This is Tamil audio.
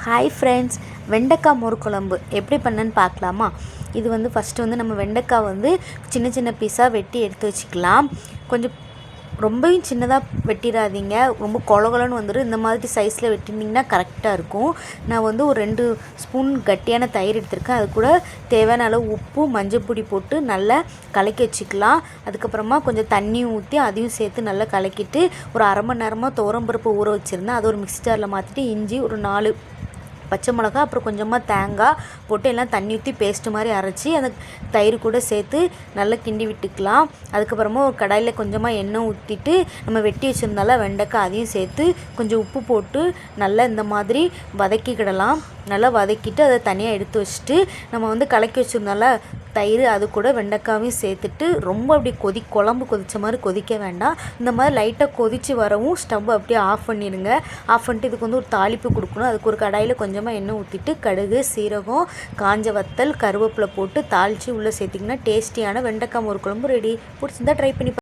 ஹாய் ஃப்ரெண்ட்ஸ், வெண்டைக்காய் மோர் குழம்பு எப்படி பண்ணேன்னு பார்க்கலாமா? இது வந்து ஃபஸ்ட்டு நம்ம வெண்டைக்காய் சின்ன சின்ன பீஸாக வெட்டி எடுத்து வச்சுக்கலாம். கொஞ்சம் ரொம்பவும் சின்னதாக வெட்டிடாதீங்க, ரொம்ப கொலகொலன்னு வந்துடும். இந்த மாதிரி சைஸில் வெட்டினீங்கன்னா கரெக்டாக இருக்கும். நான் ஒரு 2 ஸ்பூன் கட்டியான தயிர் எடுத்திருக்கேன். அது கூட தேவையான அளவு உப்பு, மஞ்சள் பொடி போட்டு நல்லா கலக்கி வச்சுக்கலாம். அதுக்கப்புறமா கொஞ்சம் தண்ணியும் ஊற்றி அதையும் சேர்த்து நல்லா கலக்கிட்டு ஒரு அரை மணி நேரமாக துவரம்பருப்பு ஊற வச்சுருந்தேன். அதை ஒரு மிக்ஸி ஜாரில் மாற்றிட்டு இஞ்சி, ஒரு 4 பச்சை மிளகா, அப்புறம் கொஞ்சமாக தேங்காய் போட்டு எல்லாம் தண்ணி ஊற்றி பேஸ்ட்டு மாதிரி அரைச்சி அந்த தயிர் கூட சேர்த்து நல்லா கிண்டி விட்டுக்கலாம். அதுக்கப்புறமா ஒரு கடாயில் கொஞ்சமாக எண்ணெய் ஊற்றிட்டு நம்ம வெட்டி வச்சுருந்தால வெண்டைக்காய் அதையும் சேர்த்து கொஞ்சம் உப்பு போட்டு நல்லா இந்த மாதிரி வதக்கிக்கிடலாம். நல்லா வதக்கிட்டு அதை தனியாக எடுத்து வச்சுட்டு நம்ம கலக்கி வச்சுருந்தால தயிர் அது கூட வெண்டைக்காயும் சேர்த்துட்டு ரொம்ப அப்படி குழம்பு கொதித்த மாதிரி கொதிக்க வேண்டாம். இந்த மாதிரி லைட்டாக கொதித்து வரவும் ஸ்டவ் அப்படியே ஆஃப் பண்ணிடுங்க. ஆஃப் பண்ணிட்டு இதுக்கு ஒரு தாளிப்பு கொடுக்கணும். அதுக்கு ஒரு கடாயில் கொஞ்சமாக எண்ணெய் ஊற்றிட்டு கடுகு, சீரகம், காஞ்ச வத்தல், கருவேப்பிலை போட்டு தாளித்து உள்ளே சேர்த்திங்கன்னா டேஸ்டியான வெண்டைக்காய் மோர் குழம்பு ரெடி. பிடிச்சிருந்தா ட்ரை பண்ணி